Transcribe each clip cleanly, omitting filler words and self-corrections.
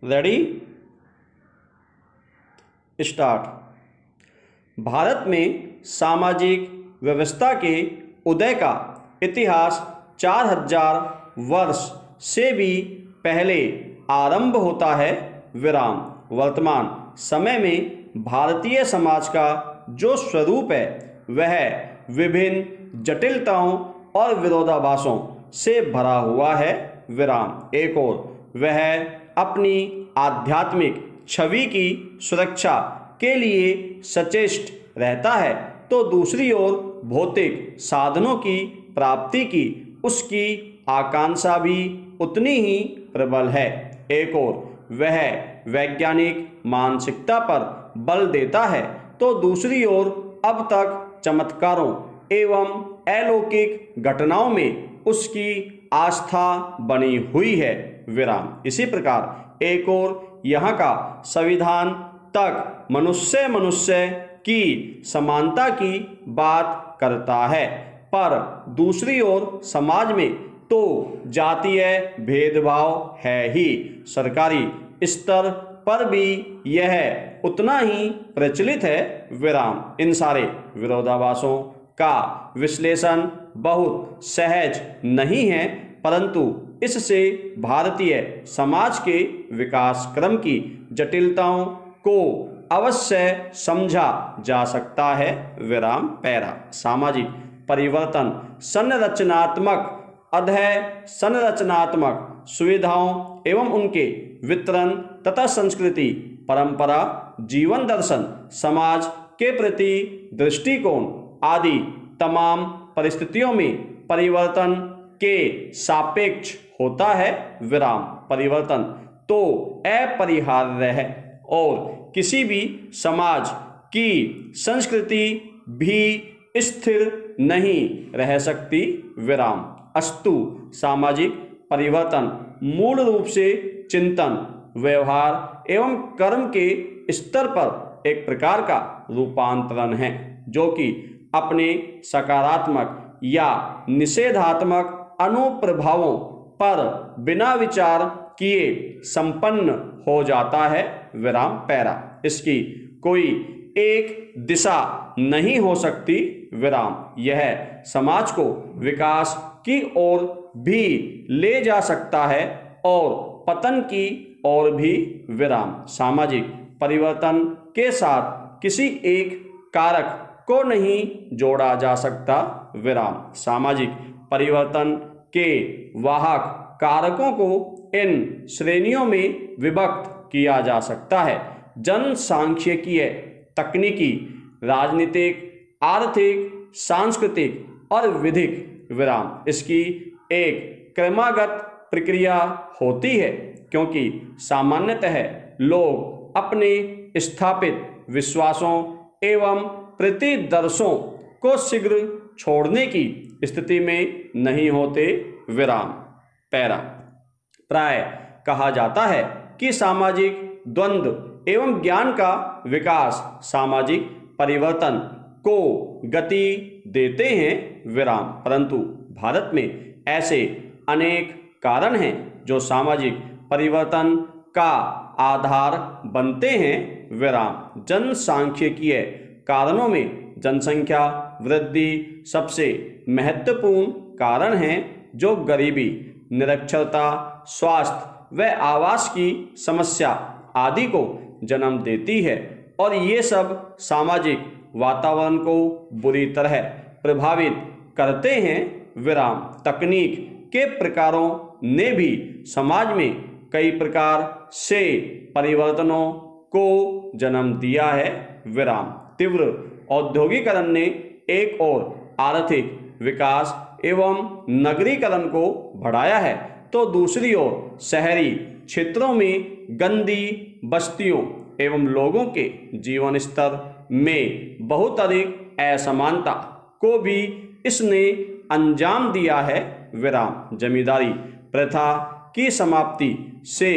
Ready, start. Bharat में सामाजिक व्यवस्था के उदय का इतिहास 4000 वर्ष से भी पहले आरंभ होता है। विराम। वर्तमान समय में भारतीय समाज का जो स्वरूप है वह विभिन्न जटिलताओं और विरोधाभासों से भरा हुआ है। विराम। एक और वह अपनी आध्यात्मिक छवि की सुरक्षा के लिए सचेष्ट रहता है, तो दूसरी ओर भौतिक साधनों की प्राप्ति की उसकी आकांक्षा भी उतनी ही प्रबल है। एक और वह वैज्ञानिक मानसिकता पर बल देता है, तो दूसरी ओर अब तक चमत्कारों एवं अलौकिक घटनाओं में उसकी आस्था बनी हुई है। विराम। इसी प्रकार एक और यहाँ का संविधान तक मनुष्य की समानता की बात करता है, पर दूसरी ओर समाज में तो जातीय भेदभाव है ही। सरकारी स्तर पर भी यह उतना ही प्रचलित है। विराम। इन सारे विरोधाभासों का विश्लेषण बहुत सहज नहीं है, परंतु इससे भारतीय समाज के विकास क्रम की जटिलताओं को अवश्य समझा जा सकता है। विराम। पैरा। सामाजिक परिवर्तन संरचनात्मक संरचनात्मक सुविधाओं एवं उनके वितरण तथा संस्कृति, परंपरा, जीवन दर्शन, समाज के प्रति दृष्टिकोण आदि तमाम परिस्थितियों में परिवर्तन के सापेक्ष होता है। विराम। परिवर्तन तो अपरिहार्य है और किसी भी समाज की संस्कृति भी स्थिर नहीं रह सकती। विराम। अस्तु सामाजिक परिवर्तन मूल रूप से चिंतन, व्यवहार एवं कर्म के स्तर पर एक प्रकार का रूपांतरण है, जो कि अपने सकारात्मक या निषेधात्मक अनुप्रभावों पर बिना विचार किए संपन्न हो जाता है। विराम। पैरा। इसकी कोई एक दिशा नहीं हो सकती। विराम। यह समाज को विकास की ओर भी ले जा सकता है और पतन की ओर भी। विराम। सामाजिक परिवर्तन के साथ किसी एक कारक को नहीं जोड़ा जा सकता। विराम। सामाजिक परिवर्तन के वाहक कारकों को इन श्रेणियों में विभक्त किया जा सकता है: जनसांख्यिकीय, तकनीकी, राजनीतिक, आर्थिक, सांस्कृतिक और विधिक। विराम। इसकी एक क्रमागत प्रक्रिया होती है, क्योंकि सामान्यतः लोग अपने स्थापित विश्वासों एवं प्रतिदर्शों को शीघ्र छोड़ने की स्थिति में नहीं होते। विराम। पैरा। प्राय कहा जाता है कि सामाजिक द्वंद्व एवं ज्ञान का विकास सामाजिक परिवर्तन को गति देते हैं। विराम। परंतु भारत में ऐसे अनेक कारण हैं जो सामाजिक परिवर्तन का आधार बनते हैं। विराम। जनसांख्यिकीय कारणों में जनसंख्या वृद्धि सबसे महत्वपूर्ण कारण है, जो गरीबी, निरक्षरता, स्वास्थ्य व आवास की समस्या आदि को जन्म देती है, और ये सब सामाजिक वातावरण को बुरी तरह प्रभावित करते हैं। विराम। तकनीक के प्रकारों ने भी समाज में कई प्रकार से परिवर्तनों को जन्म दिया है। विराम। तीव्र औद्योगिकरण ने एक और आर्थिक विकास एवं नगरीकरण को बढ़ाया है, तो दूसरी ओर शहरी क्षेत्रों में गंदी बस्तियों एवं लोगों के जीवन स्तर में बहुत अधिक असमानता को भी इसने अंजाम दिया है। विराम। जमींदारी प्रथा की समाप्ति से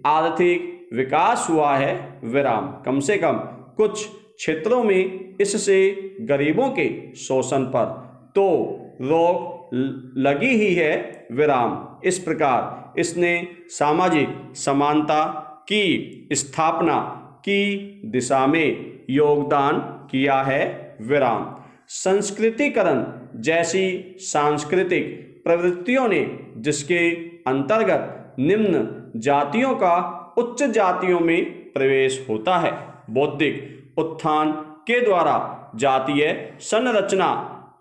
आर्थिक विकास हुआ है। विराम। कम से कम कुछ क्षेत्रों में इससे गरीबों के शोषण पर तो रोक लगी ही है। विराम। इस प्रकार इसने सामाजिक समानता की स्थापना की दिशा में योगदान किया है, विराम। संस्कृतिकरण जैसी सांस्कृतिक प्रवृत्तियों ने, जिसके अंतर्गत निम्न जातियों का उच्च जातियों में प्रवेश होता है, बौद्धिक उत्थान के द्वारा जातीय संरचना,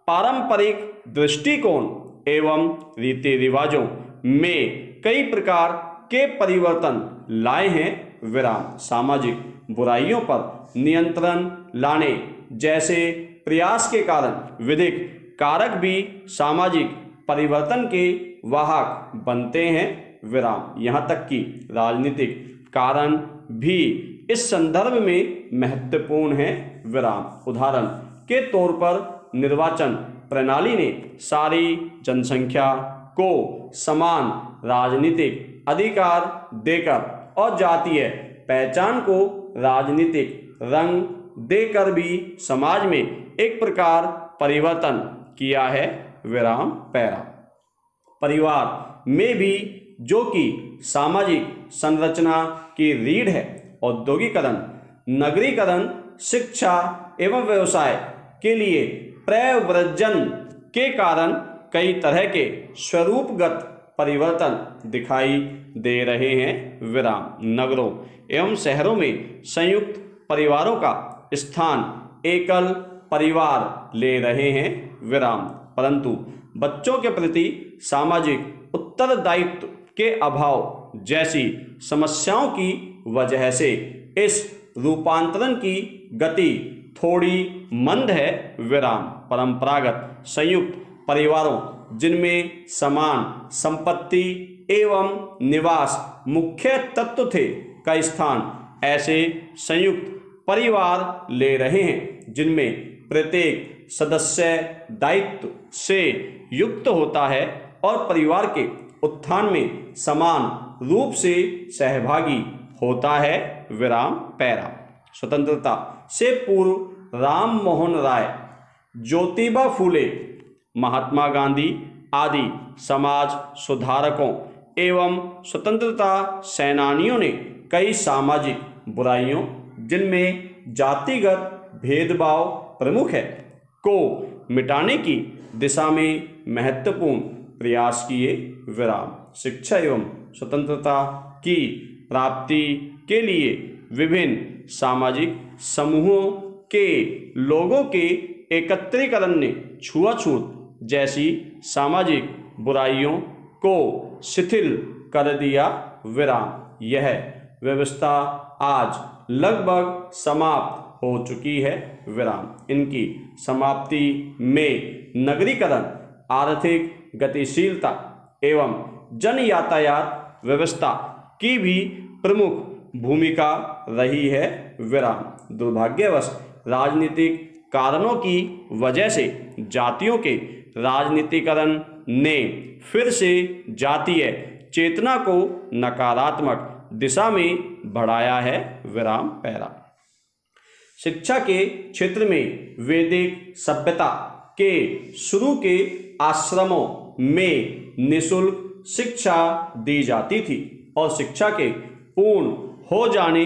पारंपरिक दृष्टिकोण एवं रीति रिवाजों में कई प्रकार के परिवर्तन लाए हैं, विराम। सामाजिक बुराइयों पर नियंत्रण लाने जैसे प्रयास के कारण विधिक कारक भी सामाजिक परिवर्तन के वाहक बनते हैं, विराम। यहाँ तक कि राजनीतिक कारण भी इस संदर्भ में महत्वपूर्ण है, विराम। उदाहरण के तौर पर निर्वाचन प्रणाली ने सारी जनसंख्या को समान राजनीतिक अधिकार देकर और जातीय पहचान को राजनीतिक रंग देकर भी समाज में एक प्रकार परिवर्तन किया है, विराम पैरा। परिवार में भी, जो कि सामाजिक संरचना की रीढ़ है, औद्योगिकरण, नगरीकरण, शिक्षा एवं व्यवसाय के लिए प्रव्रजन के कारण कई तरह के स्वरूपगत परिवर्तन दिखाई दे रहे हैं, विराम। नगरों एवं शहरों में संयुक्त परिवारों का स्थान एकल परिवार ले रहे हैं, विराम। परंतु बच्चों के प्रति सामाजिक उत्तरदायित्व के अभाव जैसी समस्याओं की वजह से इस रूपांतरण की गति थोड़ी मंद है, विराम। परंपरागत संयुक्त परिवारों जिनमें समान संपत्ति एवं निवास मुख्य तत्व थे का स्थान ऐसे संयुक्त परिवार ले रहे हैं जिनमें प्रत्येक सदस्य दायित्व से युक्त होता है और परिवार के उत्थान में समान रूप से सहभागी होता है, विराम पैरा। स्वतंत्रता से पूर्व राम मोहन राय, ज्योतिबा फूले, महात्मा गांधी आदि समाज सुधारकों एवं स्वतंत्रता सेनानियों ने कई सामाजिक बुराइयों, जिनमें जातिगत भेदभाव प्रमुख है, को मिटाने की दिशा में महत्वपूर्ण प्रयास किए, विराम। शिक्षा एवं स्वतंत्रता की प्राप्ति के लिए विभिन्न सामाजिक समूहों के लोगों के एकत्रीकरण ने छुआछूत जैसी सामाजिक बुराइयों को शिथिल कर दिया, विराम। यह व्यवस्था आज लगभग समाप्त हो चुकी है, विराम। इनकी समाप्ति में नगरीकरण, आर्थिक गतिशीलता एवं जन यातायात व्यवस्था की भी प्रमुख भूमिका रही है, विराम। दुर्भाग्यवश राजनीतिक कारणों की वजह से जातियों के राजनीतिकरण ने फिर से जातीय चेतना को नकारात्मक दिशा में बढ़ाया है, विराम पैरा। शिक्षा के क्षेत्र में वैदिक सभ्यता के शुरू के आश्रमों में निःशुल्क शिक्षा दी जाती थी और शिक्षा के पूर्ण हो जाने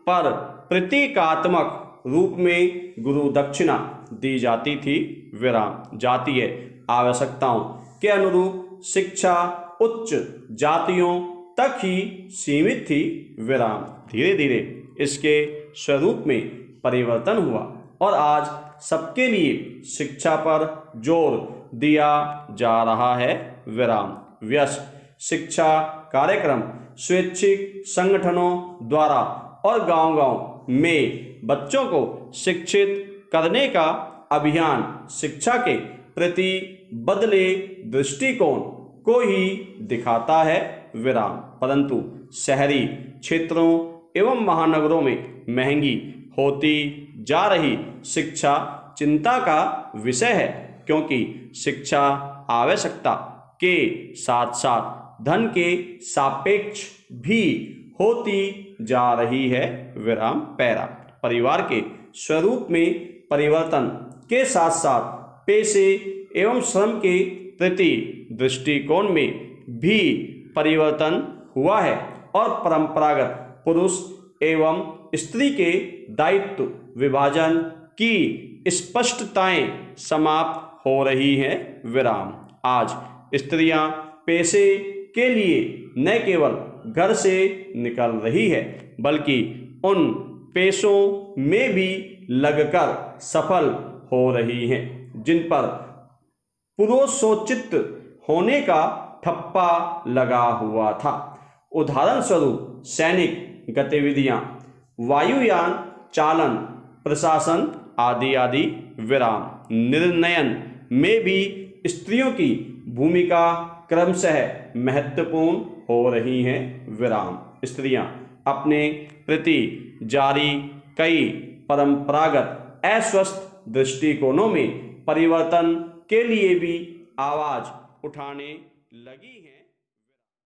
पर प्रतीकात्मक रूप में गुरु दक्षिणा दी जाती थी, विराम। जातीय आवश्यकताओं के अनुरूप शिक्षा उच्च जातियों तक ही सीमित थी, विराम। धीरे धीरे इसके स्वरूप में परिवर्तन हुआ और आज सबके लिए शिक्षा पर जोर दिया जा रहा है, विराम। व्यस्त शिक्षा कार्यक्रम स्वैच्छिक संगठनों द्वारा और गांव-गांव में बच्चों को शिक्षित करने का अभियान शिक्षा के प्रति बदले दृष्टिकोण को ही दिखाता है, विराम। परंतु शहरी क्षेत्रों एवं महानगरों में महंगी होती जा रही शिक्षा चिंता का विषय है, क्योंकि शिक्षा आवश्यकता के साथ साथ धन के सापेक्ष भी होती जा रही है, विराम पैरा। परिवार के स्वरूप में परिवर्तन के साथ साथ पेशे एवं श्रम के प्रति दृष्टिकोण में भी परिवर्तन हुआ है और परंपरागत पुरुष एवं स्त्री के दायित्व विभाजन की स्पष्टताएं समाप्त हो रही हैं। विराम। आज स्त्रियां पैसे के लिए न केवल घर से निकल रही है बल्कि उन पेशों में भी लगकर सफल हो रही हैं जिन पर पुरुषोचित होने का ठप्पा लगा हुआ था। उदाहरण स्वरूप सैनिक गतिविधियां, वायुयान चालन, प्रशासन आदि आदि। विराम। निर्णयन में भी स्त्रियों की भूमिका क्रमशः महत्वपूर्ण हो रही हैं। विराम। स्त्रियां अपने प्रति जारी कई परंपरागत अस्वस्थ दृष्टिकोणों में परिवर्तन के लिए भी आवाज उठाने लगी हैं।